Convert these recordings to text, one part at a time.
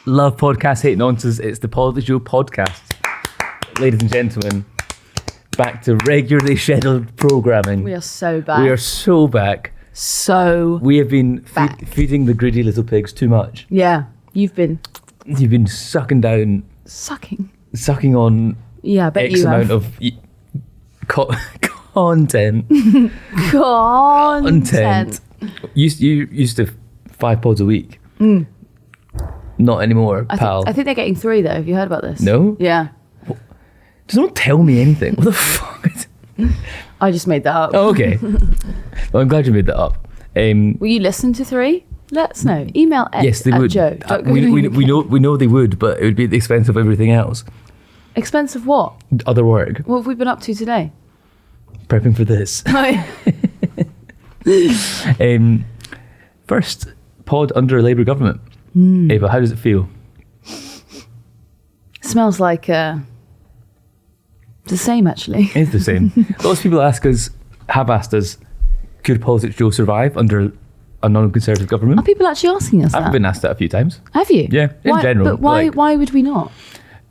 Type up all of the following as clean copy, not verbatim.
love podcasts, hate nonsense. It's the PoliticsJOE podcast. Ladies and gentlemen, back to regularly scheduled programming. We are so back. We are so back. So we have been back. Feeding the greedy little pigs too much. Yeah, you've been sucking down, sucking on. Yeah, I bet X you amount have. of content. Content. You used to 5 pods a week. Not anymore, pal. I think they're getting 3 though. Have you heard about this? No? Yeah. Does not tell me anything. What the fuck? I just made that up. Oh, okay. Well, I'm glad you made that up. Will you listen to 3? Let us know. Email yes, they would. Joe. We know they would, but it would be at the expense of everything else. Expense of what? Other work. What have we been up to today? Prepping for this. First pod under a Labour government. Ava, how does it feel? Smells like the same, actually. It's the same. Lots of people have asked us, could PoliticsJOE survive under a non-conservative government? Are people actually asking us that? I've been asked that a few times. Have you? Yeah, in general. But why would we not?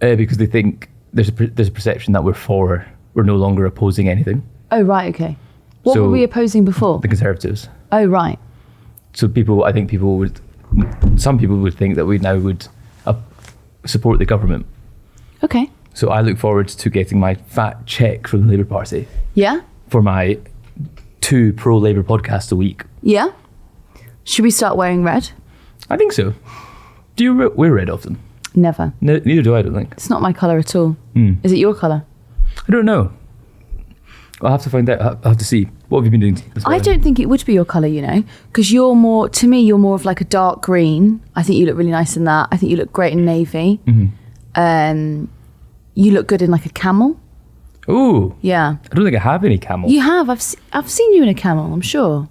Because they think there's a perception that we're no longer opposing anything. Oh, right, okay. What were we opposing before? The Conservatives. Oh, right. So some people would think that we now would support the government. Okay. So I look forward to getting my fat check from the Labour Party. Yeah? For my 2 pro-Labour podcasts a week. Yeah? Should we start wearing red? I think so. Do you wear red often? Never. Neither do I, don't think. It's not my colour at all. Is it your colour? I don't know. I'll have to find out. I'll have to see. What have you been doing this morning? I don't think it would be your colour, because you're more of like a dark green. I think you look really nice in that. I think you look great in navy. You look good in like a camel. Ooh. Yeah. I don't think I have any camel. You have. I've seen you in a camel, I'm sure.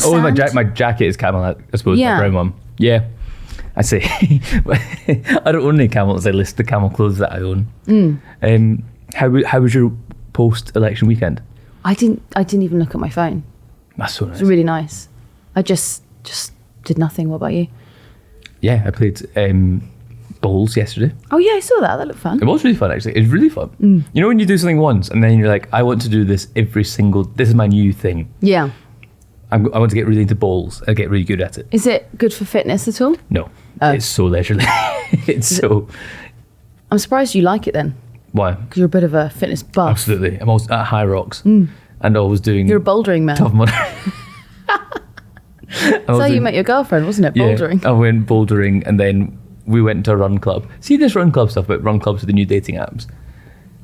Oh, my jacket is camel, I suppose, yeah. My brown one. Yeah. I say, I don't own any camels. I list the camel clothes that I own. How was your post-election weekend? I didn't even look at my phone. That's so nice. It was really nice. I just did nothing. What about you? Yeah, I played bowls yesterday. Oh yeah, I saw that. That looked fun. It was really fun, actually. It was really fun. You know when you do something once and then you're like, I want to do this this is my new thing. Yeah. I want to get really into bowls and get really good at it. Is it good for fitness at all? No. It's so leisurely. I'm surprised you like it then. Why? Because you're a bit of a fitness buff. Absolutely. I'm always at High Rocks and always doing... You're a bouldering man. Tough Mudder. That's how you met your girlfriend, wasn't it? Bouldering. Yeah, I went bouldering and then we went to a run club. See this run club stuff about run clubs with the new dating apps?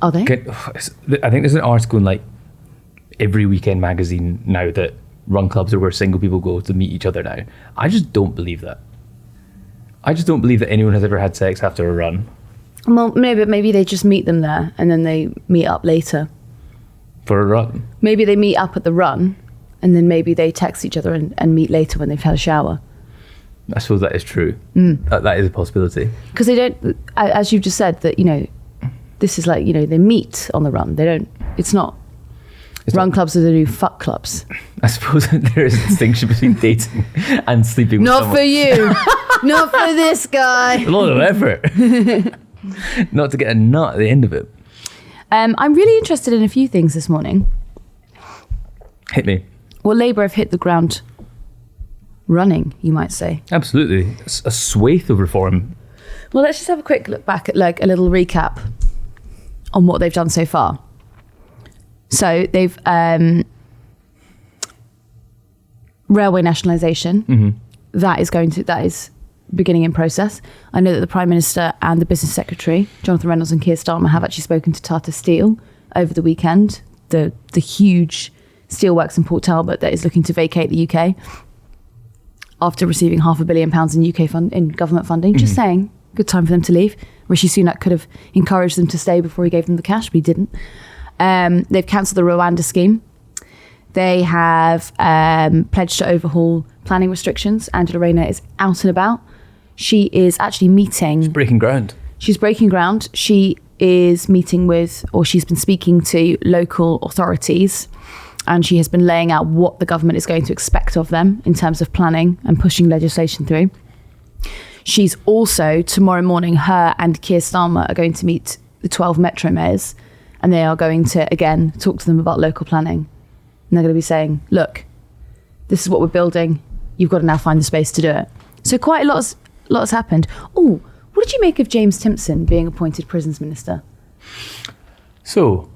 Are they? I think there's an article in like every weekend magazine now that run clubs are where single people go to meet each other now. I just don't believe that. I just don't believe that anyone has ever had sex after a run. Well, maybe they just meet them there and then they meet up later. For a run? Maybe they meet up at the run and then maybe they text each other and meet later when they've had a shower. I suppose that is true. That is a possibility. Because they don't, as you've just said, that, this is like, they meet on the run. They don't, it's not clubs are the new fuck clubs. I suppose there is a distinction between dating and sleeping with someone. Not for you. Not for this guy. A lot of effort. Not to get a nut at the end of it. I'm really interested in a few things this morning. Hit me. Well, Labour have hit the ground running, you might say. Absolutely. A swathe of reform. Well, let's just have a quick look back at like a little recap on what they've done so far. So they've railway nationalisation. That is beginning in process. I know that the Prime Minister and the Business Secretary, Jonathan Reynolds and Keir Starmer, have actually spoken to Tata Steel over the weekend, the huge steelworks in Port Talbot that is looking to vacate the UK after receiving £500 million in government funding. Just saying, good time for them to leave. Rishi Sunak could have encouraged them to stay before he gave them the cash, but he didn't. They've cancelled the Rwanda scheme. They have pledged to overhaul planning restrictions. Angela Rayner is out and about. She is actually meeting... She's breaking ground. She's breaking ground. She is meeting with, or she's been speaking to local authorities, and she has been laying out what the government is going to expect of them in terms of planning and pushing legislation through. She's also, tomorrow morning, her and Keir Starmer are going to meet the 12 metro mayors, and they are going to, again, talk to them about local planning. And they're going to be saying, look, this is what we're building. You've got to now find the space to do it. So quite a lot has happened. Oh, what did you make of James Timpson being appointed Prisons Minister? So,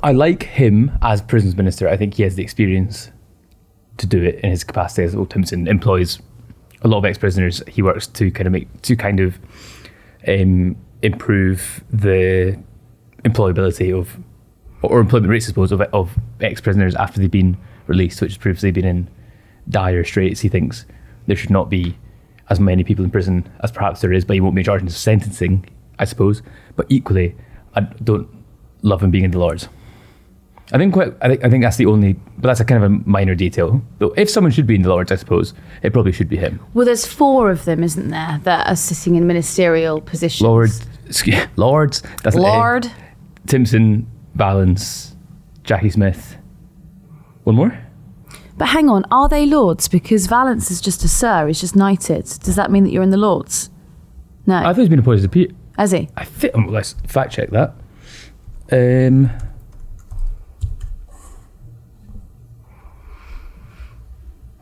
I like him as Prisons Minister. I think he has the experience to do it in his capacity as Timpson employs a lot of ex-prisoners. He works to kind of improve the employability or employment rates, I suppose, of ex-prisoners after they've been released, which has previously been in dire straits. He thinks there should not be as many people in prison as perhaps there is, but he won't be charged in sentencing, I suppose. But equally, I don't love him being in the Lords. I think that's the only, but that's a kind of a minor detail. Though if someone should be in the Lords, I suppose it probably should be him. Well, there's 4 of them, isn't there, that are sitting in ministerial positions. Lords. That's Lord. Timpson, Balance, Jackie Smith. One more? But hang on, are they Lords? Because Valence is just a Sir, he's just knighted. Does that mean that you're in the Lords? No. I thought he's been appointed as a peer. Has he? Let's fact check that.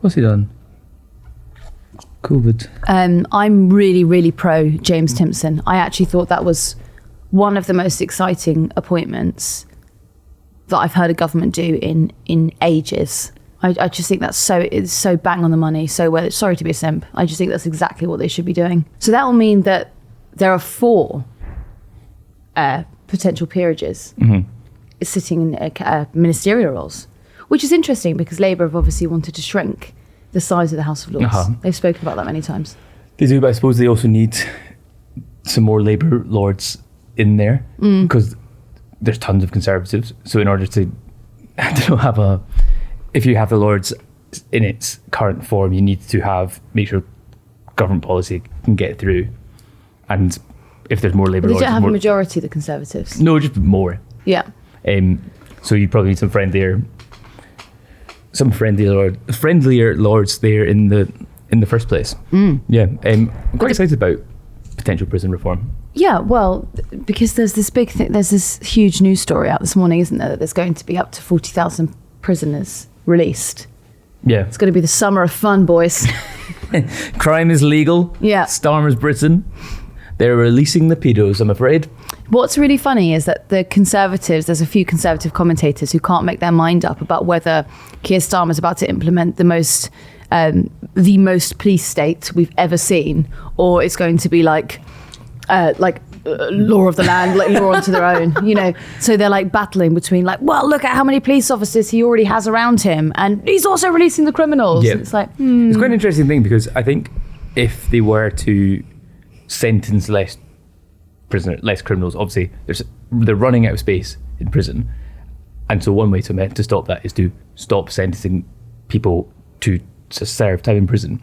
What's he done? COVID. I'm really, really pro James Timpson. I actually thought that was one of the most exciting appointments that I've heard a government do in ages. I just think it's so bang on the money. So well, sorry to be a simp. I just think that's exactly what they should be doing. So that will mean that there are 4 potential peerages sitting in ministerial roles, which is interesting because Labour have obviously wanted to shrink the size of the House of Lords. They've spoken about that many times. They do, but I suppose they also need some more Labour Lords in there because there's tons of Conservatives. So in order to if you have the Lords in its current form, you need to make sure government policy can get through. And if there's more Labour Lords, they Lords, don't have a majority, the Conservatives. No, just more. Yeah. So you probably need some friendlier Lords there in the first place. Yeah. I'm quite excited about potential prison reform. Yeah, well, because there's this big thing, there's this huge news story out this morning, isn't there, that there's going to be up to 40,000 prisoners released. Yeah. It's going to be the summer of fun, boys. Crime is legal. Yeah. Starmer's Britain. They're releasing the pedos, I'm afraid. What's really funny is that the Conservatives, there's a few Conservative commentators who can't make their mind up about whether Keir Starmer's about to implement the most police state we've ever seen, or it's going to be like law of the land, like law unto their own, So they're like battling between well, look at how many police officers he already has around him, and he's also releasing the criminals. Yeah. It's like It's quite an interesting thing because I think if they were to sentence less criminals, obviously they're running out of space in prison, and so one way to stop that is to stop sentencing people to serve time in prison.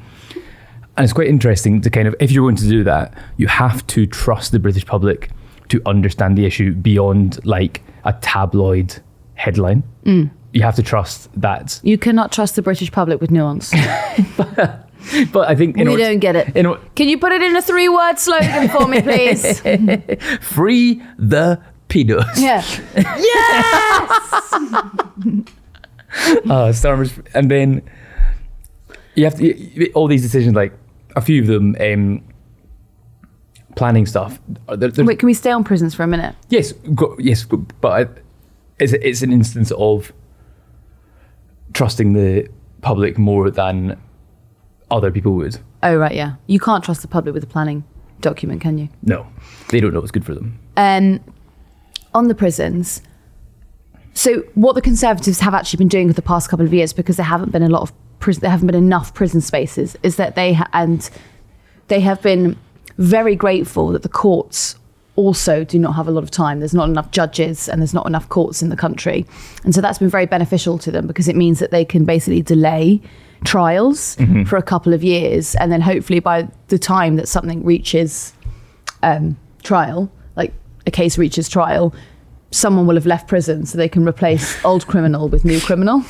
And it's quite interesting to kind of, if you're going to do that, you have to trust the British public to understand the issue beyond a tabloid headline. You have to trust that. You cannot trust the British public with nuance. But I think... We don't get it. Can you put it in a 3-word slogan for me, please? Free the pedos. Yeah. Yes! Starmer's... And then you have to... All these decisions, a few of them, planning stuff. Wait, can we stay on prisons for a minute? Yes, but it's an instance of trusting the public more than other people would. Oh, right, yeah. You can't trust the public with a planning document, can you? No, they don't know what's good for them. On the prisons, so what the Conservatives have actually been doing for the past couple of years, because there haven't been enough prison spaces, is that they have been very grateful that the courts also do not have a lot of time. There's not enough judges and there's not enough courts in the country. And so that's been very beneficial to them because it means that they can basically delay trials for a couple of years. And then hopefully by the time that something reaches trial, like a case reaches trial, someone will have left prison so they can replace old criminal with new criminal.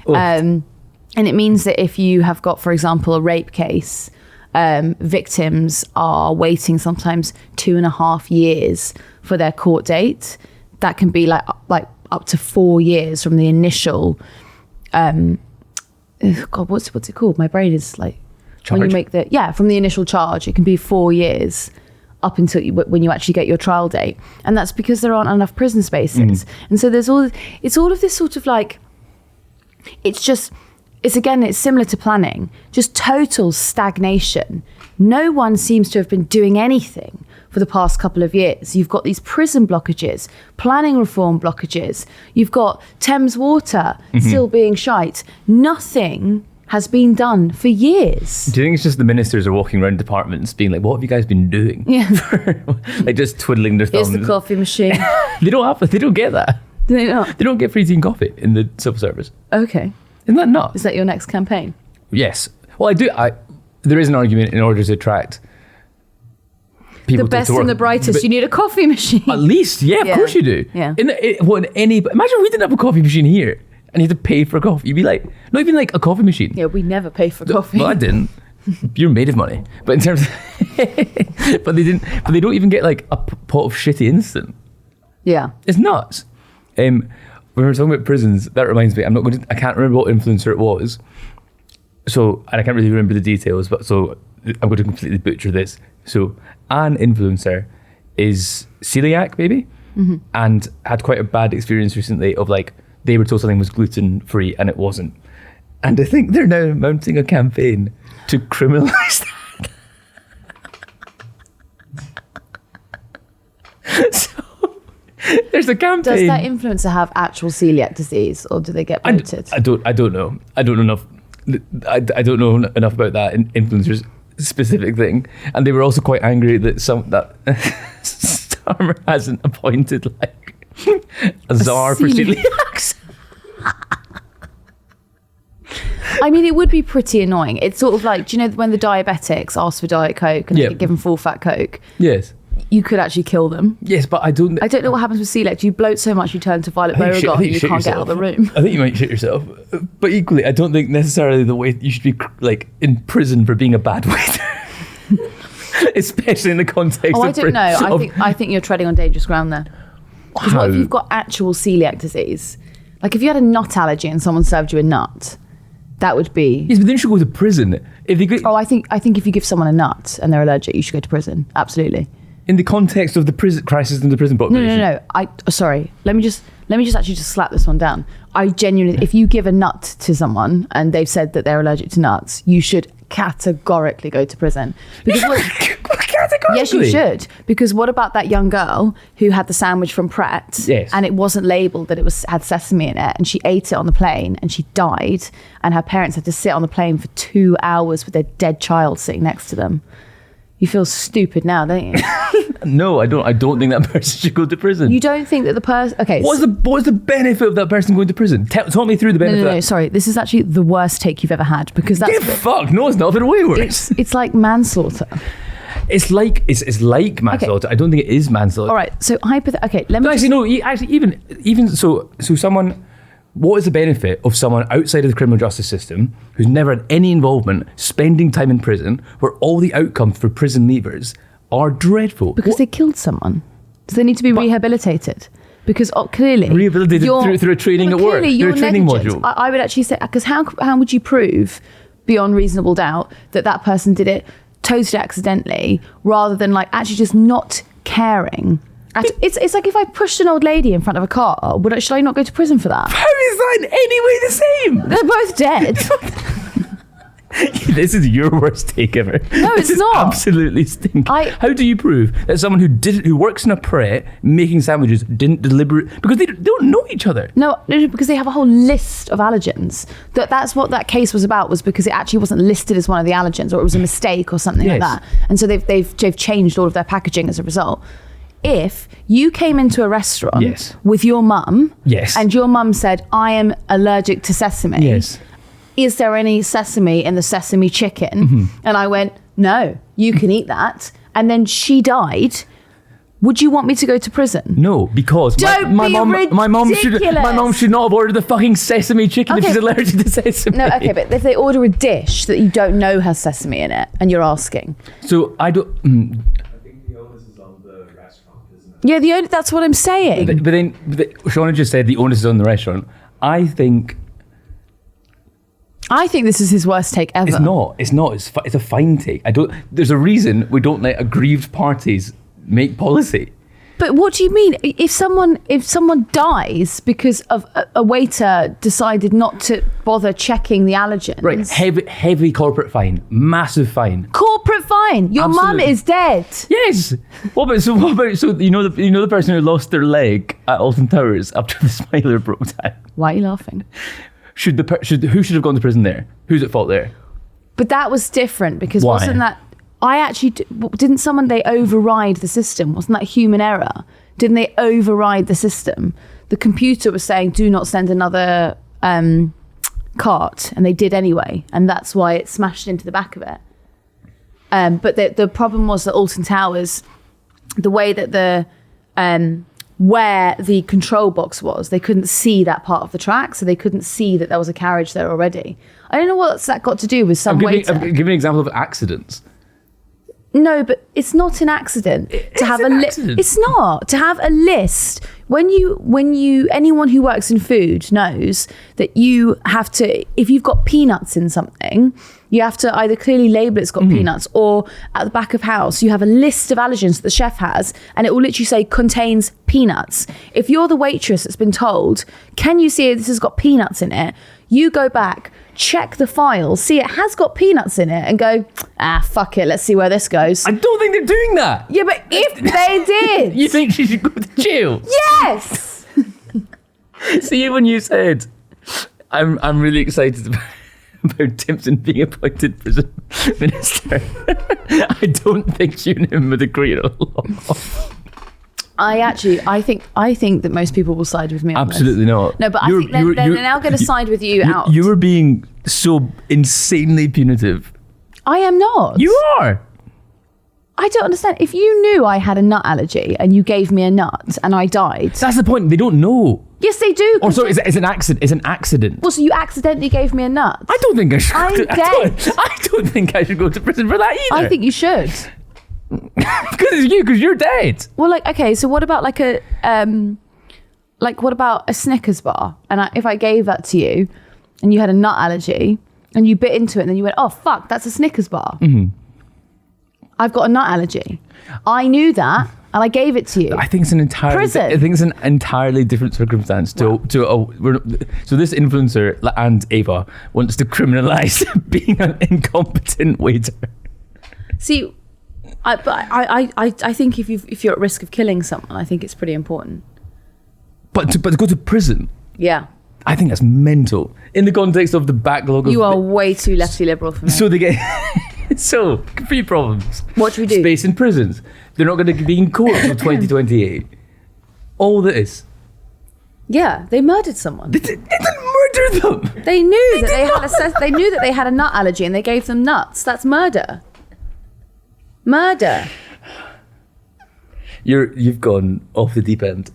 And it means that if you have got, for example, a rape case, victims are waiting sometimes 2.5 years for their court date. That can be like up to 4 years from the initial what's it called? My brain is like Charge. when you make from the initial charge. It can be 4 years up until when you actually get your trial date, and that's because there aren't enough prison spaces. And so there's all of this sort of like, it's similar to planning, just total stagnation. No one seems to have been doing anything for the past couple of years. You've got these prison blockages, planning reform blockages. You've got Thames Water still being shite. Nothing has been done for years. Do you think it's just the ministers are walking around departments being like, what have you guys been doing? Yeah. Like just twiddling their thumbs. Here's the coffee machine. They don't get that. Do they not? They don't get free tea and coffee in the civil service. Okay. Isn't that nuts? Is that your next campaign? Yes. Well, there is an argument in order to attract people the best to work. and the brightest. You need a coffee machine. At least, yeah, of course you do. Yeah. Imagine we didn't have a coffee machine here and you had to pay for a coffee. You'd be like, not even like a coffee machine. Yeah, we never pay for coffee. Well, I didn't. You're made of money. But in terms of but they don't even get like a pot of shitty instant. Yeah. It's nuts. When we're talking about prisons, that reminds me, I can't remember what influencer it was. So, and I can't really remember the details, but so I'm going to completely butcher this. So, an influencer is celiac, maybe, and had quite a bad experience recently of like, they were told something was gluten-free and it wasn't. And I think they're now mounting a campaign to criminalise that. So, there's a campaign. Does that influencer have actual celiac disease, or do they get bloated? I don't know. I don't know enough. I don't know enough about that influencer's specific thing. And they were also quite angry that Starmer hasn't appointed like a czar for celiacs. I mean, it would be pretty annoying. It's sort of like, do you know when the diabetics ask for Diet Coke and they get given full fat Coke? Yes. You could actually kill them. Yes, but I don't know what happens with celiac. You bloat so much you turn to Violet Beauregard and you can't get out of the room. I think you might shit yourself. But equally, I don't think necessarily the way you should be like in prison for being a bad waiter. Especially in the context of I don't know. I think you're treading on dangerous ground there. Because what if you've got actual celiac disease? Like if you had a nut allergy and someone served you a nut, that would be... Yes, but then you should go to prison. I think if you give someone a nut and they're allergic, you should go to prison. Absolutely. In the context of the prison crisis in the prison population. No. Sorry. Let me just actually slap this one down. I genuinely, if you give a nut to someone and they've said that they're allergic to nuts, you should categorically go to prison. Because categorically? Yes, you should. Because what about that young girl who had the sandwich from Pret and it wasn't labelled that it had sesame in it, and she ate it on the plane and she died, and her parents had to sit on the plane for 2 hours with their dead child sitting next to them? You feel stupid now, don't you? No, I don't. I don't think that person should go to prison. You don't think that the person... Okay. What's the benefit of that person going to prison? Talk me through the benefit. No, sorry. This is actually the worst take you've ever had, because that's... Get fucked. No, it's not. They're way worse. It's like manslaughter. It's like manslaughter. Okay. I don't think it is manslaughter. All right. So okay, let me... No, even so someone... What is the benefit of someone outside of the criminal justice system who's never had any involvement spending time in prison, where all the outcomes for prison leavers are dreadful? Because they killed someone. So they need to be rehabilitated. Because clearly... Rehabilitated through a training at work, through a training module. I would actually say... Because how would you prove beyond reasonable doubt that person did it totally accidentally, rather than like actually just not caring? It's like if I pushed an old lady in front of a car, should I not go to prison for that? How is that in any way the same? They're both dead. This is your worst take ever. No, it's not. Absolutely stinking. How do you prove that someone who works in a Pret making sandwiches didn't deliberate, because they don't know each other? No, because they have a whole list of allergens. That's what that case was about, was because it actually wasn't listed as one of the allergens, or it was a mistake or something like that. And so they've changed all of their packaging as a result. If you came into a restaurant with your mum and your mum said, I am allergic to sesame, is there any sesame in the sesame chicken? And I went, no, you can eat that. And then she died. Would you want me to go to prison? No, because my mom should not have ordered the fucking sesame chicken if she's allergic to sesame. No, okay, but if they order a dish that you don't know has sesame in it and you're asking. So I don't... I think the onus is on the restaurant, isn't it? Yeah, that's what I'm saying. But then Shauna just said the onus is on the restaurant. I think this is his worst take ever. It's not. It's a fine take. There's a reason we don't let aggrieved parties make policy. But what do you mean? If someone dies because of a waiter decided not to bother checking the allergens, Right, heavy corporate fine, massive fine. Corporate fine. Your mum Absolutely. is dead. Yes. What about the person who lost their leg at Alton Towers after the Smiler broke down? Why are you laughing? Who should have gone to prison there? Who's at fault there? But that was different because Why? wasn't that? I actually didn't they override the system? Wasn't that human error? Didn't they override the system? The computer was saying, do not send another cart, and they did anyway, and that's why it smashed into the back of it. But the problem was that Alton Towers, the way that where the control box was, they couldn't see that part of the track, so they couldn't see that there was a carriage there already. I don't know what's that got to do with some waiter. I'm giving an example of accidents. No, but it's not an accident to have a list. accident. It's not to have a list. When you anyone who works in food knows that you have to, if you've got peanuts in something, you have to either clearly label it's got peanuts, or at the back of house you have a list of allergens that the chef has, and it will literally say contains peanuts. If you're the waitress that's been told, can you see this has got peanuts in it? You go back, check the file, see it has got peanuts in it, and go, fuck it, let's see where this goes. I don't think they're doing that. Yeah, but if they did. You think she should go to jail? Yes! See, when you said, I'm really excited about Timpson being appointed prison minister, I don't think you and him would agree at all. I think that most people will side with me on Absolutely this. not. No, but I think they're now going to side with you out. You were being so insanely punitive. I am not. You are. I don't understand. If you knew I had a nut allergy and you gave me a nut and I died. That's the point. They don't know. Yes, they do. Or sorry, it's an accident. It's an accident. Well, so you accidentally gave me a nut. I don't think I should. I'm dead. I don't think I should go to prison for that either. I think you should. Because it's you, because you're dead. Well, like, okay, so what about what about a Snickers bar? And if I gave that to you and you had a nut allergy and you bit into it and then you went, oh, fuck, that's a Snickers bar. Mm-hmm. I've got a nut allergy. I knew that and I gave it to you. I think it's an entirely different circumstance so this influencer and Ava wants to criminalise being an incompetent waiter. See, I think if you're at risk of killing someone, I think it's pretty important. But to go to prison, yeah, I think that's mental in the context of the backlog of. You are way too lefty liberal for me. So they get three problems. What should we do? Space in prisons. They're not going to be in court until 2028. All this. Yeah, they murdered someone. They didn't murder them. They knew they knew that they had a nut allergy and they gave them nuts. That's murder. Murder. You've gone off the deep end.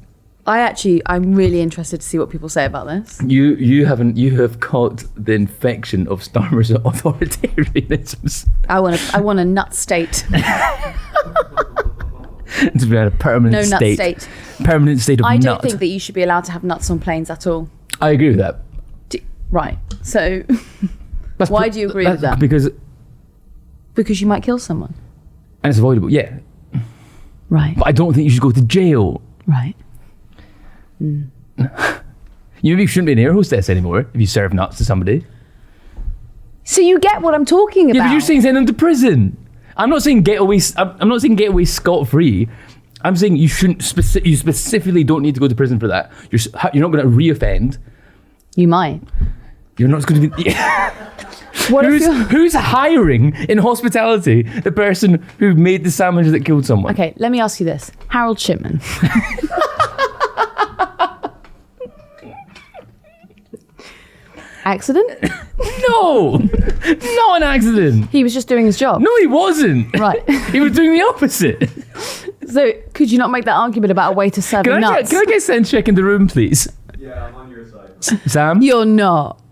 I'm really interested to see what people say about this. You have caught the infection of Starmer's authoritarianism. I want a nut state. To be a permanent no state. Nut state. Permanent state of nut. I don't think that you should be allowed to have nuts on planes at all. I agree with that. Right. So why do you agree with that? Because you might kill someone. And it's avoidable, yeah. Right. But I don't think you should go to jail. Right. You maybe shouldn't be an air hostess anymore if you serve nuts to somebody. So you get what I'm talking about. Yeah, but you're saying send them to prison. I'm not saying get away scot-free. I'm saying you shouldn't. You specifically don't need to go to prison for that. You're not going to re-offend. You might. You're not going to be. Who's hiring in hospitality the person who made the sandwiches that killed someone? Okay, let me ask you this: Harold Shipman. Accident? No, not an accident. He was just doing his job. No, he wasn't. Right. He was doing the opposite. So could you not make that argument about a waiter serving nuts? Can I get sense check in the room, please? Yeah, I'm on your side. Sam? You're not.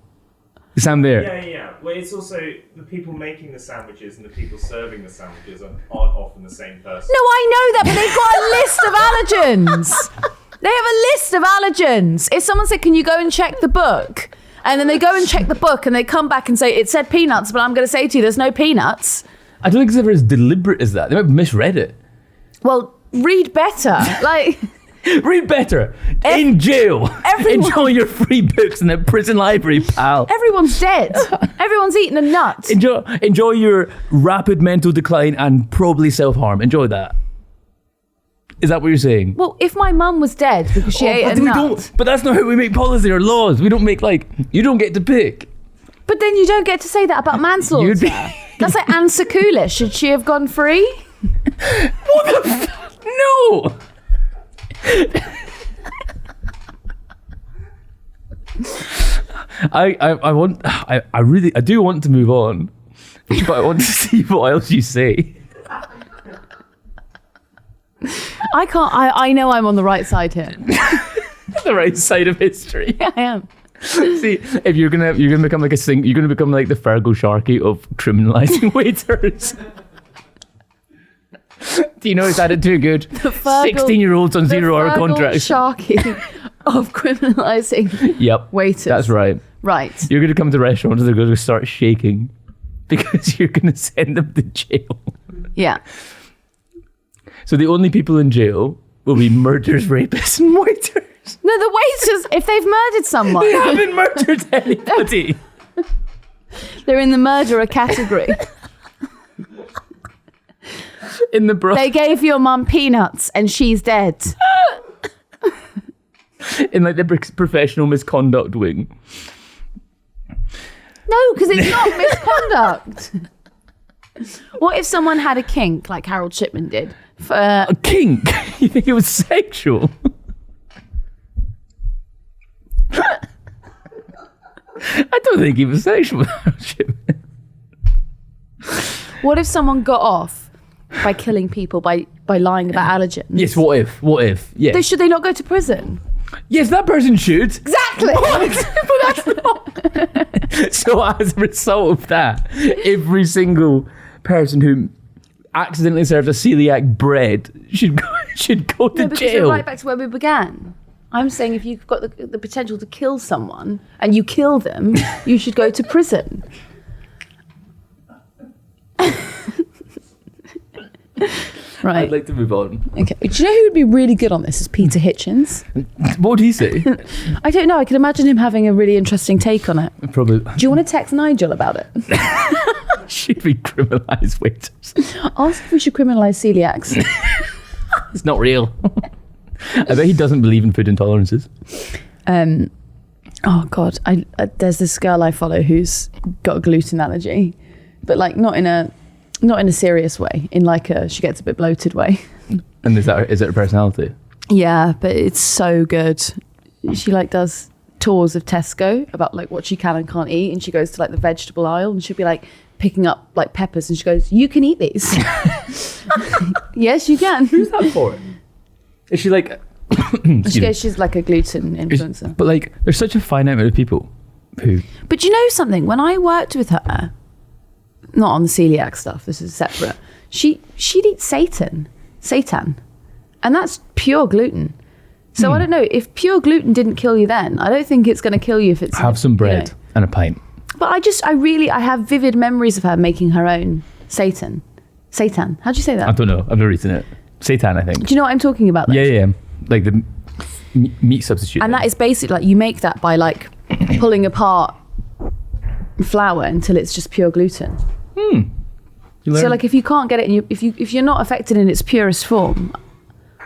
Is Sam there? Yeah. Well, it's also the people making the sandwiches and the people serving the sandwiches aren't often the same person. No, I know that, but they've got a list of allergens. They have a list of allergens. If someone said, can you go and check the book? And then they go and check the book and they come back and say, it said peanuts, but I'm going to say to you, there's no peanuts. I don't think it's ever as deliberate as that. They might have misread it. Well, read better. Like, read better. In jail. Enjoy your free books in the prison library, pal. Everyone's dead. Everyone's eating a nut. Enjoy your rapid mental decline and probably self-harm. Enjoy that. Is that what you're saying? Well, if my mum was dead because she ate a nut. But that's not how we make policy or laws. We don't make you don't get to pick. But then you don't get to say that about manslaughter. That's like Anne Sekulish. Should she have gone free? What the No! I do want to move on, but I want to see what else you say. I can't. I know I'm on the right side here. The right side of history. Yeah, I am. See, if you're gonna become like you're gonna become like the Fergal Sharkey of criminalising waiters. Do you know it's added too good? 16-year-olds on 0-hour contracts. Sharky of criminalising waiters. That's right. Right. You're gonna come to restaurants and they're gonna start shaking because you're gonna send them to jail. Yeah. So the only people in jail will be murderers, rapists, and waiters. No, the waiters, if they've murdered someone. They haven't murdered anybody. They're in the murderer category. In the They gave your mum peanuts and she's dead. In like the professional misconduct wing. No, because it's not misconduct. What if someone had a kink like Harold Shipman did? A kink? You think it was sexual? I don't think he was sexual. What if someone got off by killing people by lying about allergens? Yes, what if? Yes. Should they not go to prison? Yes, that person should. Exactly. But that's not. So as a result of that, every single person who accidentally served a celiac bread should go to jail. We're right back to where we began. I'm saying if you've got the potential to kill someone and you kill them, you should go to prison. Right. I'd like to move on. Okay. Do you know who would be really good on this? Is Peter Hitchens. What would he say? I don't know. I can imagine him having a really interesting take on it. Probably. Do you want to text Nigel about it? Should we criminalise waiters? Ask if we should criminalise celiacs. It's not real. I bet he doesn't believe in food intolerances. Oh God, there's this girl I follow who's got a gluten allergy, but like not in a serious way. In like she gets a bit bloated way. And is it her personality? Yeah, but it's so good. She like does tours of Tesco about like what she can and can't eat, and she goes to like the vegetable aisle and she'll be like picking up like peppers, and she goes, "You can eat these." Yes, you can. Who's that for? Is she like? She goes, she's like a gluten influencer. But like, there's such a finite amount of people who. But you know something? When I worked with her, not on the celiac stuff, this is separate. She'd eat seitan, and that's pure gluten. So I don't know if pure gluten didn't kill you then. I don't think it's going to kill you if it's have some bread and a pint. But I have vivid memories of her making her own seitan. How'd you say that? I don't know. I've never eaten it. Seitan, I think. Do you know what I'm talking about? Then? Yeah. Like the meat substitute. And that is basically like you make that by like pulling apart flour until it's just pure gluten. So like if you can't get it, and if you're not affected in its purest form.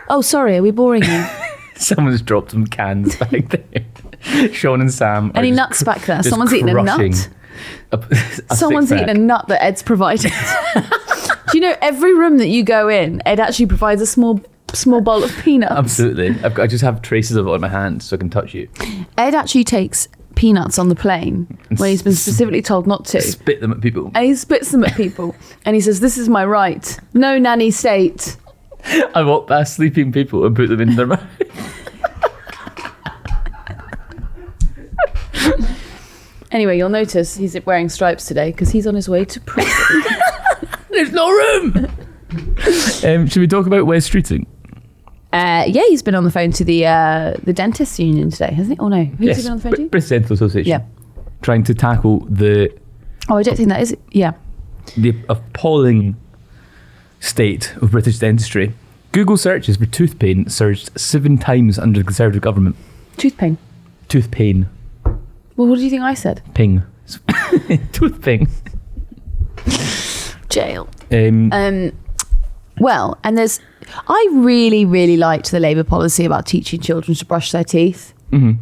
Oh, sorry, are we boring you? Someone's dropped some cans back there. Sean and Sam. Any nuts back there? Someone's eating a nut. Someone's eating a nut that Ed's provided. Do you know every room that you go in, Ed actually provides a small bowl of peanuts? Absolutely. I just have traces of it on my hand so I can touch you. Ed actually takes peanuts on the plane when he's been specifically told not to. Spit them at people. And he spits them at people. And he says, "This is my right. No nanny state." I walk past sleeping people and put them in their mouth. Anyway, you'll notice he's wearing stripes today because he's on his way to prison. There's no room. Should we talk about Wes Streeting? Yeah, he's been on the phone to the dentists union today, hasn't he? Oh no, who's he been on the phone to? British Dental Association. Yeah. Trying to tackle the I don't think that is. Yeah. the appalling state of British dentistry. Google searches for tooth pain surged 7 times under the Conservative government. Tooth pain. Tooth pain. Well, what do you think I said? Ping. Tooth ping. Jail. Well, and I really, really liked the Labour policy about teaching children to brush their teeth. Mm-hmm.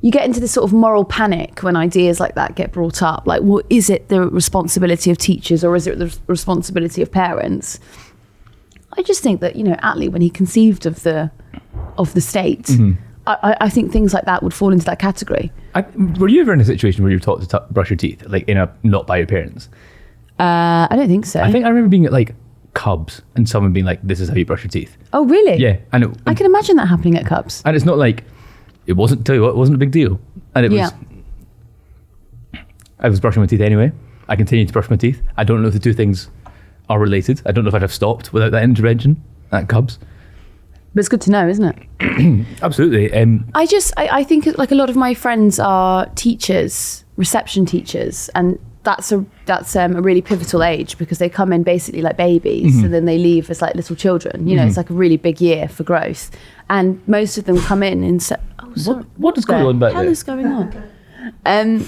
You get into this sort of moral panic when ideas like that get brought up. Like, well, is it the responsibility of teachers or is it the responsibility of parents? I just think that, Attlee, when he conceived of the state, mm-hmm. I think things like that would fall into that category. Were you ever in a situation where you were taught to brush your teeth, like not by your parents? I don't think so. I think I remember being at like Cubs and someone being like, "This is how you brush your teeth." Oh, really? Yeah, and I can imagine that happening at Cubs. And it's not like it wasn't. Tell you what, it wasn't a big deal, and it was. I was brushing my teeth anyway. I continued to brush my teeth. I don't know if the two things are related. I don't know if I'd have stopped without that intervention at Cubs. But it's good to know, isn't it? Absolutely. I think like a lot of my friends are teachers, reception teachers, and that's a really pivotal age because they come in basically like babies mm-hmm. and then they leave as like little children. Mm-hmm. It's like a really big year for growth, and most of them come in and say, "Oh, sorry, what is going on back there? What the hell is going on?"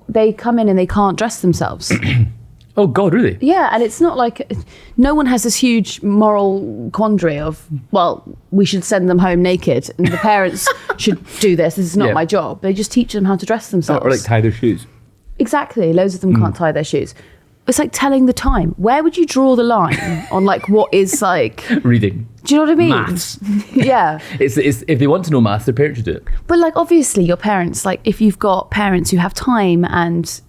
They come in and they can't dress themselves. Oh God, really? Yeah, and it's not like no one has this huge moral quandary of, well, we should send them home naked and the parents should do this. This is not my job. They just teach them how to dress themselves. Or like tie their shoes. Exactly. Loads of them can't tie their shoes. It's like telling the time. Where would you draw the line on like what is like reading? Do you know what I mean? Maths. Yeah. It's if they want to know maths, their parents should do it. But like obviously your parents, like if you've got parents who have time and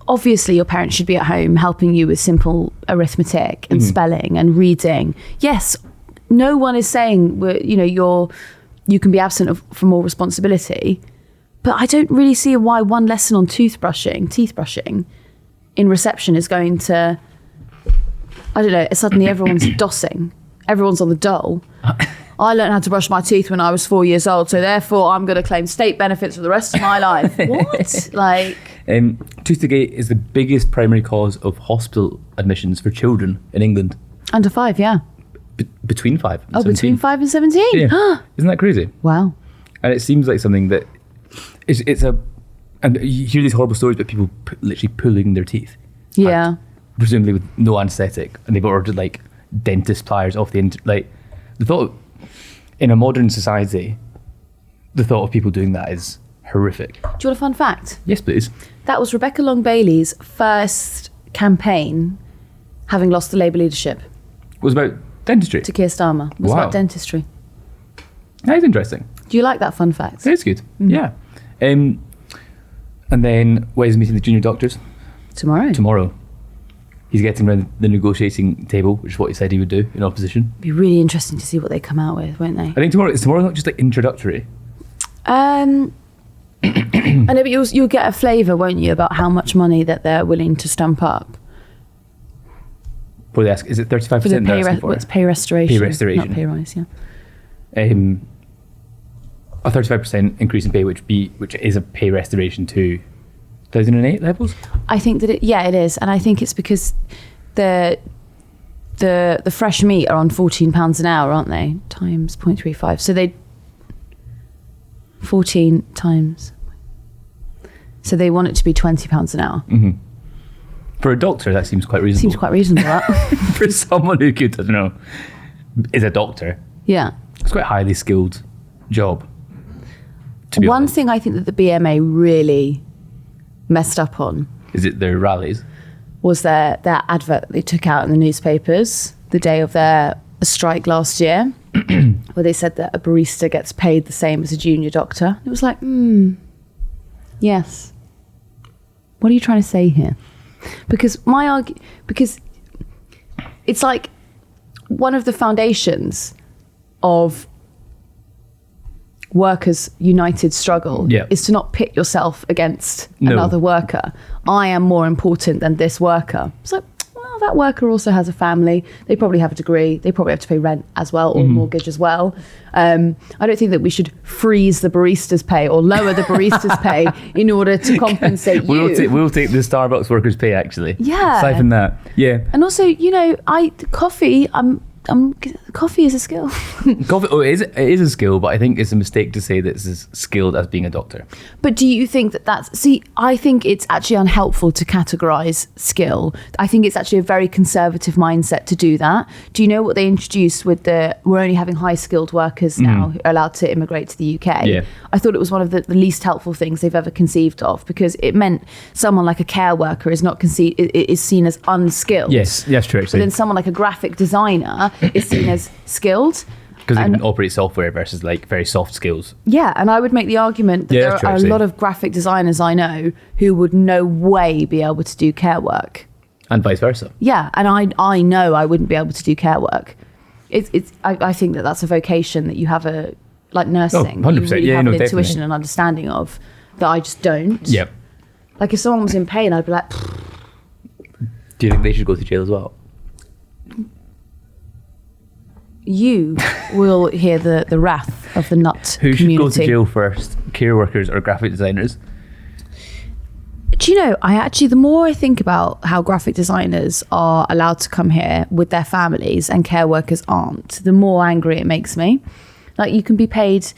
obviously your parents should be at home helping you with simple arithmetic and spelling and reading. Yes, no one is saying you can be absent from all responsibility, but I don't really see why one lesson on teeth brushing in reception is going to, I don't know, suddenly everyone's dossing, everyone's on the dole. I learned how to brush my teeth when I was 4 years old, so therefore I'm going to claim state benefits for the rest of my life. What? Like... Toothache is the biggest primary cause of hospital admissions for children in England. Under 5, yeah. Between 5 and 17. Oh, between 5 and 17? Yeah. Isn't that crazy? Wow. And it seems like something that... And you hear these horrible stories about people literally pulling their teeth. Yeah. Out, presumably with no anaesthetic, and they've ordered like dentist pliers off the... The thought... In a modern society, the thought of people doing that is horrific. Do you want a fun fact? Yes, please. That was Rebecca Long-Bailey's first campaign, having lost the Labour leadership. It was about dentistry? To Keir Starmer. It was about dentistry. That is interesting. Do you like that fun fact? It is good, yeah. And then Wes meeting the junior doctors? Tomorrow. He's getting around the negotiating table, which is what he said he would do in opposition. It'd be really interesting to see what they come out with, won't they? I think tomorrow not just like introductory. I know, but you'll get a flavour, won't you, about how much money that they're willing to stump up. What they ask? Is it 35%? For the it's pay restoration. Pay restoration. Not pay rise, yeah. A 35% increase in pay, which is a pay restoration to 2008 levels? I think that it is, and I think it's because the fresh meat are on £14 an hour, aren't they? Times 0.35. So they 14 times. So they want it to be £20 an hour. Mm-hmm. For a doctor, that seems quite reasonable. Seems quite reasonable, that. For someone who could, I don't know, is a doctor. Yeah. It's quite a highly skilled job. One thing I think that the BMA really messed up on, is it their rallies? Was their advert they took out in the newspapers the day of their strike last year, where they said that a barista gets paid the same as a junior doctor. It was like, yes. What are you trying to say here? Because because it's like one of the foundations of workers' united struggle is to not pit yourself against another worker. I am more important than this worker. It's like, well, that worker also has a family. They probably have a degree. They probably have to pay rent as well, or mortgage as well. I don't think that we should freeze the barista's pay or lower the barista's pay in order to compensate you. We'll take the Starbucks workers' pay, actually. Yeah. Aside from that, yeah. And also, coffee is a skill. Coffee, it is a skill, but I think it's a mistake to say that it's as skilled as being a doctor. But do you think I think it's actually unhelpful to categorize skill. I think it's actually a very conservative mindset to do that. Do you know what they introduced with we're only having high skilled workers now who are allowed to immigrate to the UK? Yeah. I thought it was one of the least helpful things they've ever conceived of, because it meant someone like a care worker is seen as unskilled. Yes, true, actually. But then someone like a graphic designer is seen as skilled. Because they can operate software versus like very soft skills. Yeah, and I would make the argument that there are a lot of graphic designers I know who would no way be able to do care work. And vice versa. Yeah, and I know I wouldn't be able to do care work. I think that's a vocation that you have like nursing. 100%. You really have an intuition definitely. and understanding of that I just don't. Yep. Like if someone was in pain, I'd be like, Do you think they should go to jail as well? you will hear the wrath of the nut Who community. should go to jail first? Care workers or graphic designers? Do you know, the more I think about how graphic designers are allowed to come here with their families and care workers aren't, the more angry it makes me. Like, you can be paid,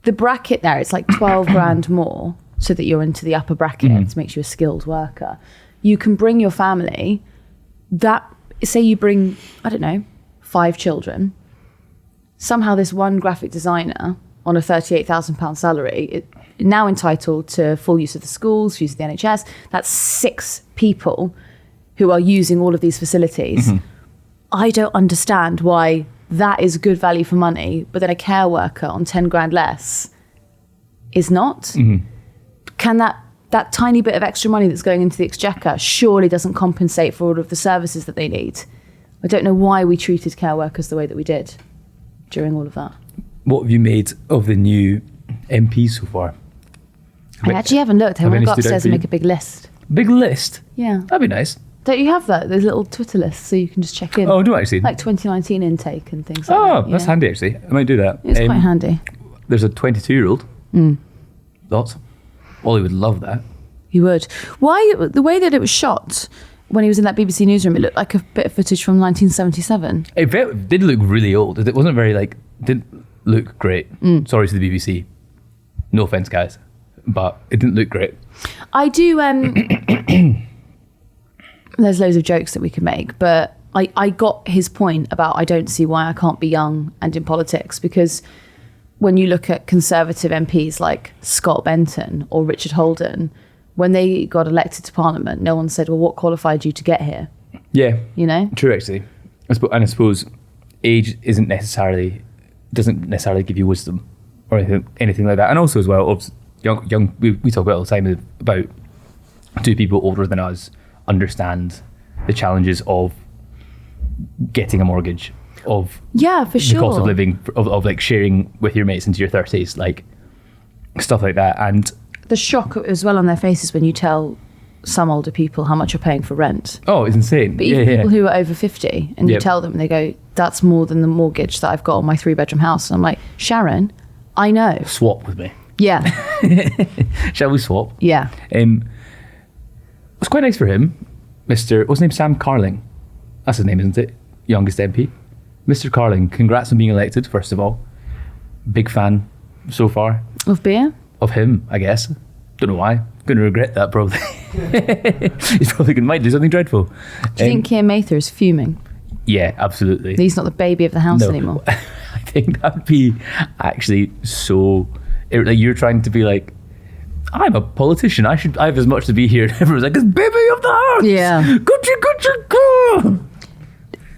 the bracket there, it's like 12 grand more so that you're into the upper bracket. It makes you a skilled worker. You can bring your family, say you bring, I don't know, 5 children. Somehow this one graphic designer on a £38,000 salary now entitled to full use of the schools, use of the NHS. That's 6 people who are using all of these facilities. I don't understand why that is good value for money, but then a care worker on 10 grand less is not. Can that tiny bit of extra money that's going into the exchequer surely doesn't compensate for all of the services that they need? I don't know why we treated care workers the way that we did during all of that. What have you made of the new MPs so far? I actually haven't looked. I want to go upstairs and make a big list. Big list? Yeah. That'd be nice. Don't you have that? Those little Twitter lists so you can just check in. Oh, do I actually? Like 2019 intake and things like that. Oh, that's handy actually. I might do that. It's quite handy. There's a 22-year-old. Thoughts? Ollie would love that. He would. Why? The way that it was shot when he was in that BBC newsroom, it looked like a bit of footage from 1977. It did look really old. It wasn't very didn't look great. Sorry to the BBC. No offense, guys, but it didn't look great. I do. There's loads of jokes that we could make, but I got his point about I don't see why I can't be young and in politics, because when you look at Conservative MPs like Scott Benton or Richard Holden, when they got elected to Parliament, no one said, well, what qualified you to get here? Yeah. You know? True, actually. And I suppose age doesn't necessarily give you wisdom or anything like that. And also as well, of young we talk about all the time about do people older than us understand the challenges of getting a mortgage, of for sure, the cost of living, of like sharing with your mates into your 30s, like stuff like that. And the shock as well on their faces when you tell some older people how much you're paying for rent. Oh, it's insane. But even people who are over 50 and you tell them and they go, that's more than the mortgage that I've got on my 3-bedroom house. And I'm like, Sharon, I know. Swap with me. Yeah. Shall we swap? Yeah. It was quite nice for him. What's his name? Sam Carling. That's his name, isn't it? Youngest MP. Mr. Carling, congrats on being elected, first of all. Big fan so far. Of beer? Of him, I guess. Don't know why. Going to regret that, probably. He's probably going to might do something dreadful. Do you think Keir Mather is fuming? Yeah, absolutely. He's not the baby of the house anymore. I think that'd be actually so... Like, you're trying to be like, I'm a politician. I have as much to be here. And everyone's like, it's baby of the house. Yeah. Gotcha.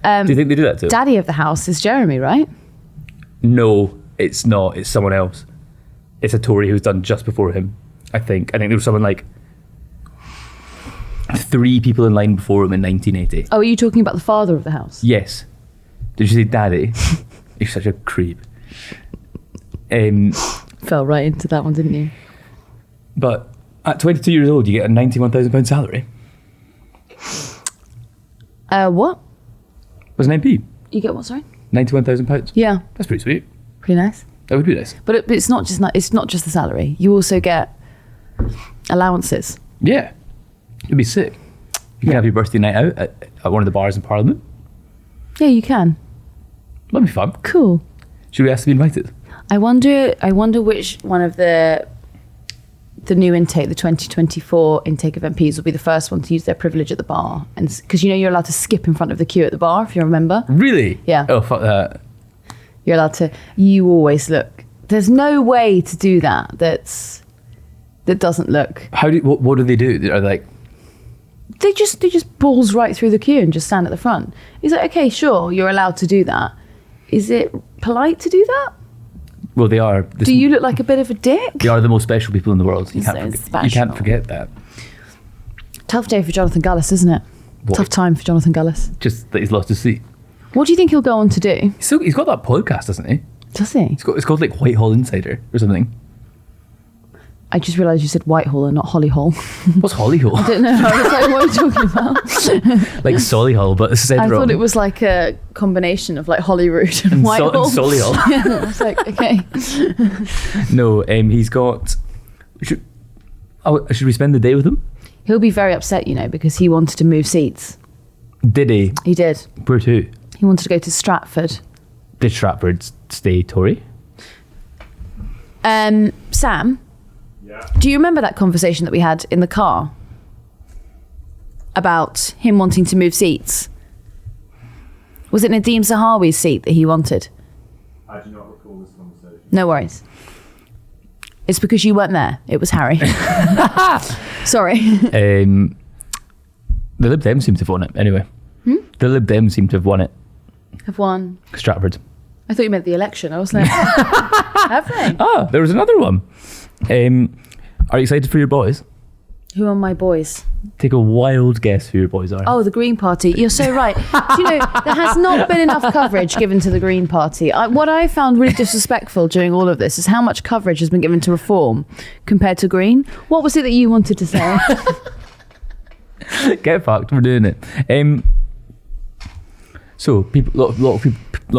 Do you think they do that too? Daddy of the house is Jeremy, right? No, it's not. It's someone else. It's a Tory who's done just before him, I think. I think there was someone like... 3 people in line before him in 1980. Oh, are you talking about the father of the house? Yes. Did you say daddy? You're such a creep. Fell right into that one, didn't you? But at 22 years old, you get a £91,000 salary. What? Was an MP. You get what, sorry? £91,000. Yeah. That's pretty sweet. Pretty nice. That would be nice. But it's not just the salary. You also get allowances. Yeah. It'd be sick. You can have your birthday night out at one of the bars in Parliament. Yeah, you can. That'd be fun. Cool. Should we ask to be invited? I wonder which one of the new intake, the 2024 intake of MPs, will be the first one to use their privilege at the bar, and because you're allowed to skip in front of the queue at the bar, if you remember. Really? Yeah. Oh, fuck that. You're allowed to. You always look. There's no way to do that. That doesn't look. What do they do? Are they like? They just balls right through the queue and just stand at the front. He's like, okay, sure, you're allowed to do that. Is it polite to do that? Well, they are. Do you look like a bit of a dick? They are the most special people in the world. You So can't forget that. Tough day for Jonathan Gullis, isn't it? What? Tough time for Jonathan Gullis. Just that he's lost his seat. What do you think he'll go on to do? He's got that podcast, hasn't he? Does he? It's called like Whitehall Insider or something. I just realised you said Whitehall and not Hollyhall. What's Hollyhall? I don't know. I was like, what are you talking about? Like Solihull, but it's said I wrong. thought it was like a combination of like Holyrood and Whitehall. And Solihull. Yeah, I was like, okay. No, he's got. Should we spend the day with him? He'll be very upset, because he wanted to move seats. Did he? He did. Where to? He wanted to go to Stratford. Did Stratford stay Tory? Sam, Yeah. do you remember that conversation that we had in the car about him wanting to move seats? Was it Nadeem Zahawi's seat that he wanted? I do not recall this conversation. No worries. It's because you weren't there. It was Harry. Sorry. The Lib Dems seem to have won it anyway. The Lib Dems seem to have won it. Have won. Stratford. I thought you meant the election. I was like, have they? Ah, there was another one. Are you excited for your boys? Who are my boys? Take a wild guess who your boys are. Oh, the Green Party. You're so right. Do you know, there has not been enough coverage given to the Green Party. What I found really disrespectful during all of this is how much coverage has been given to Reform compared to Green. What was it that you wanted to say? Get fucked. We're doing it. So a lot of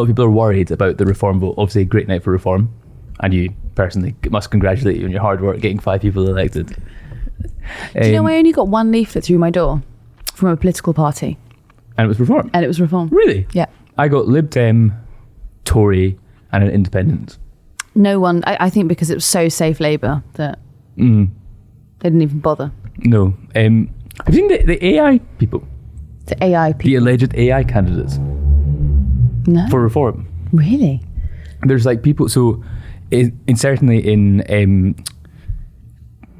people are worried about the Reform vote. Obviously, a great night for Reform, and you personally must congratulate you on your hard work getting 5 people elected. Do you know I only got one leaflet through my door from a political party? And it was Reform. And it was Reform. Really? Yeah. I got Lib Dem, Tory, and an Independent. No one, I think because it was so safe Labour that they didn't even bother. No. Have you seen the AI people? The AI The people. alleged AI candidates No. for Reform. Really? There's like people, so certainly in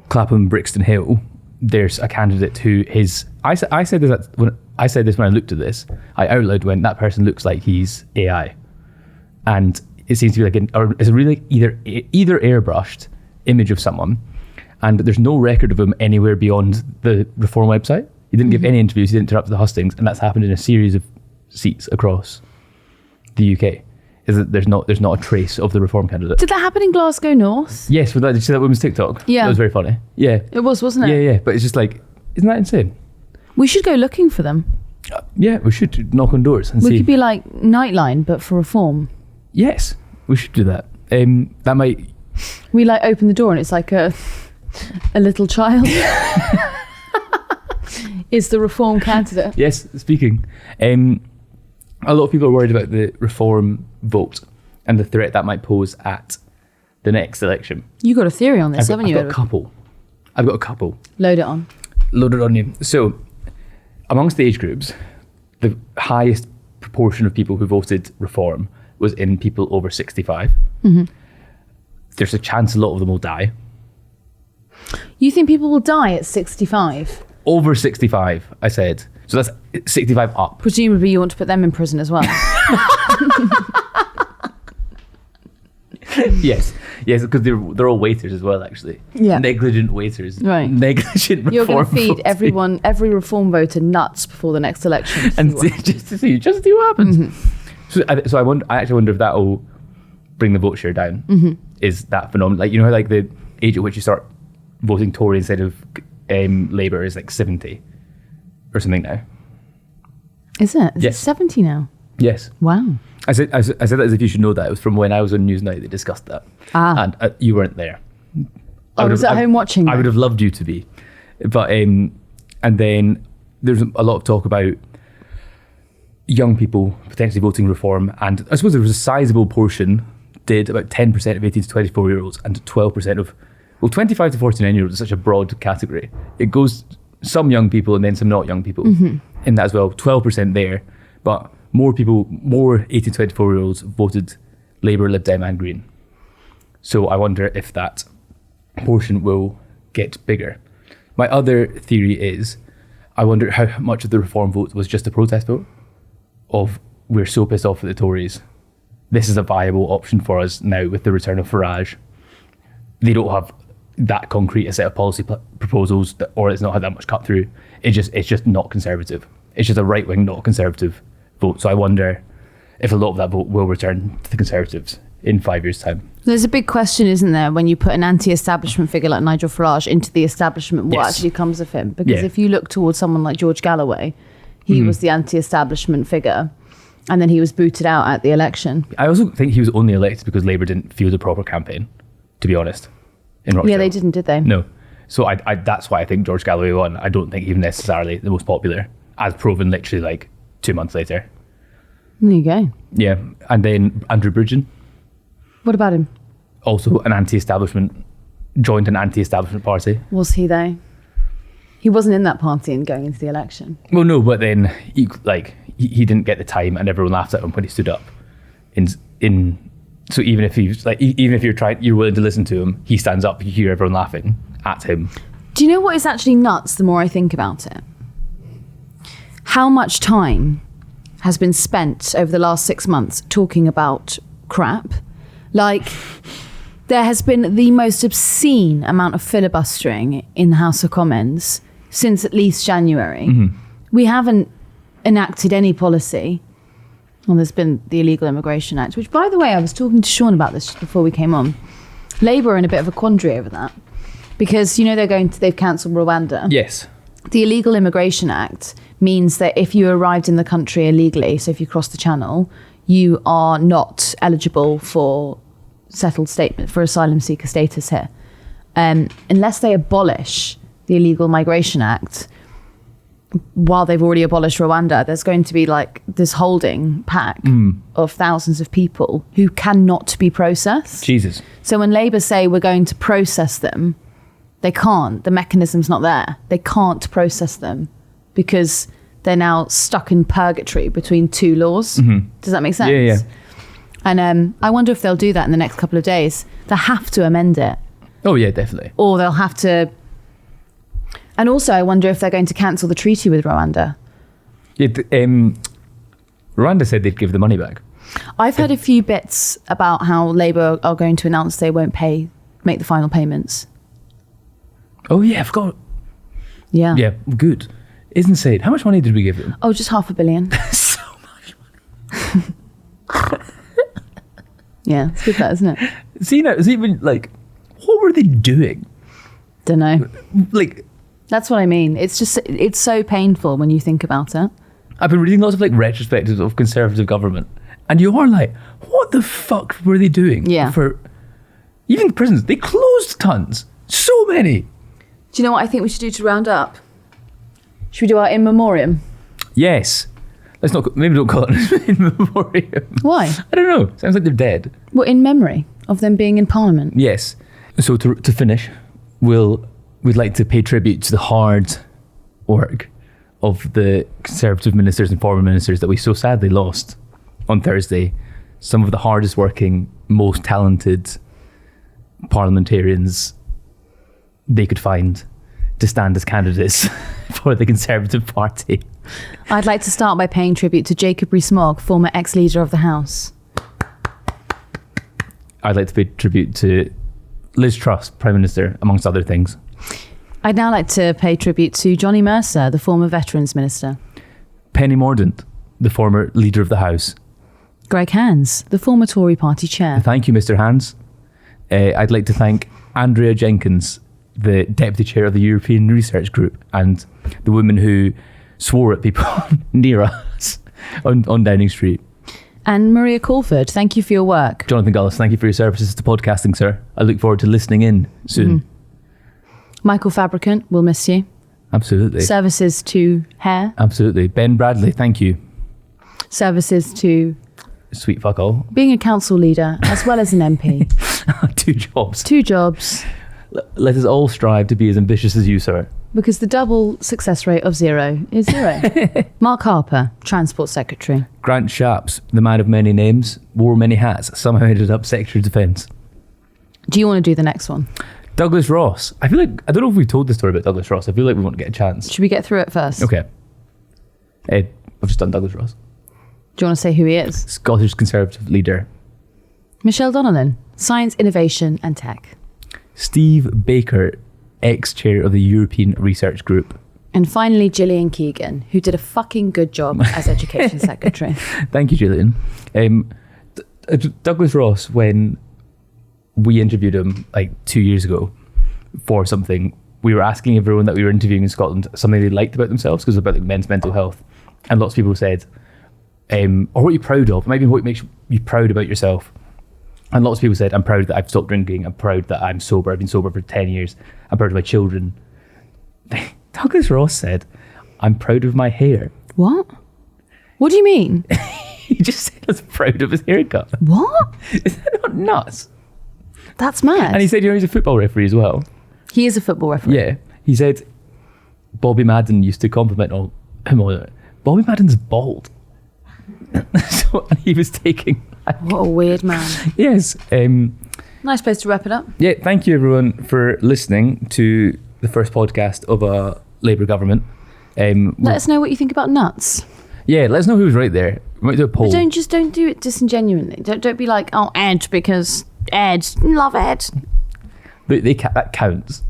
Clapham, Brixton Hill, there's a candidate who I said this when I looked at this. I out loud went, that person looks like he's AI, and it seems to be it's a really either airbrushed image of someone, and there's no record of him anywhere beyond the Reform website. He didn't give any interviews. He didn't turn up to the hustings, and that's happened in a series of seats across the UK. Is that there's not a trace of the Reform candidate. Did that happen in Glasgow North? Yes, did you see that woman's TikTok? Yeah. That was very funny. Yeah. It was, wasn't it? Yeah. But it's just like, isn't that insane? We should go looking for them. Yeah, we should knock on doors and We see. could be like Nightline, but for Reform. Yes, we should do that. That might. We like open the door and it's like a little child. Is the Reform candidate. Yes, speaking. A lot of people are worried about the Reform vote and the threat that might pose at the next election. You got a theory on this, haven't you? I've got a couple. Load it on. Loaded on you. So, amongst the age groups, the highest proportion of people who voted Reform was in people over 65. Mm-hmm. There's a chance a lot of them will die. You think people will die at 65? Over 65, I said. So that's 65 up. Presumably you want to put them in prison as well. Yes, because they're all waiters as well, actually. Yeah. Negligent waiters. Right. Negligent reform You're going to feed voting. every reform voter nuts before the next election. to And see what just to see what happens. So I actually wonder if that will bring the vote share down. Is that phenomenon? Like, you know how like the age at which you start voting Tory instead of Labour is like 70 or something now. Is it? Is it Yes. 70 now? Yes. Wow. I said that as if you should know that. It was from when I was on Newsnight. They discussed that. And you weren't there. I was at home watching I that. would have loved you to be. But and then there's a lot of talk about young people potentially voting reform, and I suppose there was a sizable portion did, about 10% of 18 to 24 year olds and 12% of 25 to 49 year olds is such a broad category. It goes some young people and then some not young people in that as well. 12% there, but more 18 to 24 year olds voted Labour, Lib Dem and Green. So I wonder if that portion will get bigger. My other theory is, I wonder how much of the reform vote was just a protest vote of we're so pissed off at the Tories. This is a viable option for us now with the return of Farage. They don't have that concrete a set of policy proposals, or it's not had that much cut through. It's just not conservative. It's just a right wing, not conservative vote. So I wonder if a lot of that vote will return to the Conservatives in 5 years' time. There's a big question, isn't there, when you put an anti-establishment figure like Nigel Farage into the establishment, what Yes. actually comes of him? Because Yeah. if you look towards someone like George Galloway, he was the anti-establishment figure, and then he was booted out at the election. I also think he was only elected because Labour didn't field a proper campaign, to be honest, in Rochdale. Yeah, they didn't, did they? No. So I that's why I think George Galloway won. I don't think he was necessarily the most popular, as proven literally like 2 months later. There you go. Yeah. And then Andrew Bridgen, What about him? also an anti-establishment, joined an anti-establishment party. Was he though? He wasn't in that party and going into the election. Well, no, but then he didn't get the time, and everyone laughed at him when he stood up. So even if he's like, even if you're willing to listen to him, he stands up. You hear everyone laughing at him. Do you know what is actually nuts the more I think about it? How much time has been spent over the last 6 months talking about crap? Like, there has been the most obscene amount of filibustering in the House of Commons since at least January. We haven't enacted any policy. Well, there's been the Illegal Immigration Act, which, by the way, I was talking to Sean about this just before we came on. Labour are in a bit of a quandary over that because, you know, they've cancelled Rwanda. Yes. The Illegal Immigration Act means that if you arrived in the country illegally, so if you cross the channel, you are not eligible for settled statement, for asylum seeker status here. Unless they abolish the Illegal Migration Act, while they've already abolished Rwanda, there's going to be like this holding pack of thousands of people who cannot be processed. Jesus. So when Labour say we're going to process them, they can't. The mechanism's not there. They can't process them because they're now stuck in purgatory between two laws. Does that make sense? Yeah. And I wonder if they'll do that in the next couple of days. They'll have to amend it. Oh yeah, definitely. Or they'll have to... And also, I wonder if they're going to cancel the treaty with Rwanda. Yeah, Rwanda said they'd give the money back. I've heard a few bits about how Labour are going to announce they won't make the final payments. Oh yeah, I forgot. Yeah. Yeah, good. It's insane. How much money did we give them? Oh, just $500 million. So much money. Yeah, it's good that, isn't it? See now, even like, what were they doing? Don't know. Like, That's what I mean. It's just, it's so painful when you think about it. I've been reading lots of like retrospectives of Conservative government, and you are like, what the fuck were they doing? Yeah. For even the prisons, they closed tons, so many. Do you know what I think we should do to round up? Should we do our in memoriam? Yes. Let's not. Maybe don't call it in memoriam. Why? I don't know. Sounds like they're dead. Well, in memory of them being in Parliament. Yes. So to finish, we'd like to pay tribute to the hard work of the Conservative ministers and former ministers that we so sadly lost on Thursday. Some of the hardest working, most talented parliamentarians they could find to stand as candidates for the Conservative Party. I'd like to start by paying tribute to Jacob Rees-Mogg, former ex-leader of the House. I'd like to pay tribute to Liz Truss, Prime Minister, amongst other things. I'd now like to pay tribute to Johnny Mercer, the former Veterans Minister. Penny Mordaunt, the former Leader of the House. Greg Hands, the former Tory party chair. Thank you, Mr. Hands. I'd like to thank Andrea Jenkins, the Deputy Chair of the European Research Group, and the woman who swore at people near us on Downing Street. And Maria Colford, thank you for your work. Jonathan Gullis, thank you for your services to podcasting, sir. I look forward to listening in soon. Mm-hmm. Michael Fabricant, we'll miss you. Absolutely. Services to hair. Absolutely. Ben Bradley, thank you. Services to... Sweet fuck all. Being a council leader as well as an MP. 2 jobs. 2 jobs. Let us all strive to be as ambitious as you, sir. Because the double success rate of 0 is 0. Mark Harper, Transport Secretary. Grant Shapps, the man of many names, wore many hats, somehow ended up Secretary of Defence. Do you want to do the next one? Douglas Ross. I feel like, I don't know if we've told the story about Douglas Ross. I feel like we want to get a chance. Should we get through it first? Okay. I've just done Douglas Ross. Do you want to say who he is? Scottish Conservative leader. Michelle Donelan, Science, Innovation and Tech. Steve Baker, ex-chair of the European Research Group. And finally, Gillian Keegan, who did a fucking good job as Education Secretary. Thank you, Gillian. Douglas Ross, when we interviewed him like 2 years ago for something, we were asking everyone that we were interviewing in Scotland something they liked about themselves, because it was about like men's mental health. And lots of people said, or what you're proud of, maybe what makes you proud about yourself. And lots of people said, I'm proud that I've stopped drinking. I'm proud that I'm sober. I've been sober for 10 years. I'm proud of my children. Douglas Ross said, I'm proud of my hair. What? What do you mean? He just said he was proud of his haircut. What? Is that not nuts? That's mad. And he said, he's a football referee as well. He is a football referee. Yeah. He said, Bobby Madden used to compliment him on it. Bobby Madden's bald. So he was taking... What a weird man. Yes. Nice place to wrap it up. Yeah, thank you everyone for listening to the first podcast of a Labour government. Let us know what you think about nuts. Yeah, let us know who was right there. We might do a poll. But don't do it disingenuously. Don't be like, oh, Ed, because Ed, love Ed. That counts.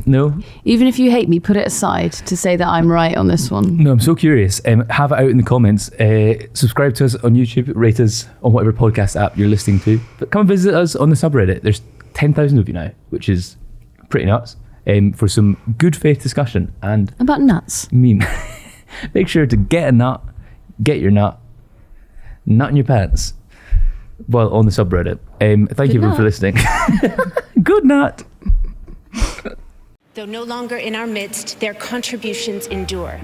No? Even if you hate me, put it aside to say that I'm right on this one. No, I'm so curious. Have it out in the comments. Subscribe to us on YouTube. Rate us on whatever podcast app you're listening to. But come visit us on the subreddit. There's 10,000 of you now, which is pretty nuts. For some good faith discussion and... About nuts. Meme. Make sure to get a nut, get your nut in your pants while on the subreddit. Thank you everyone for listening. Good nut. Though no longer in our midst, their contributions endure.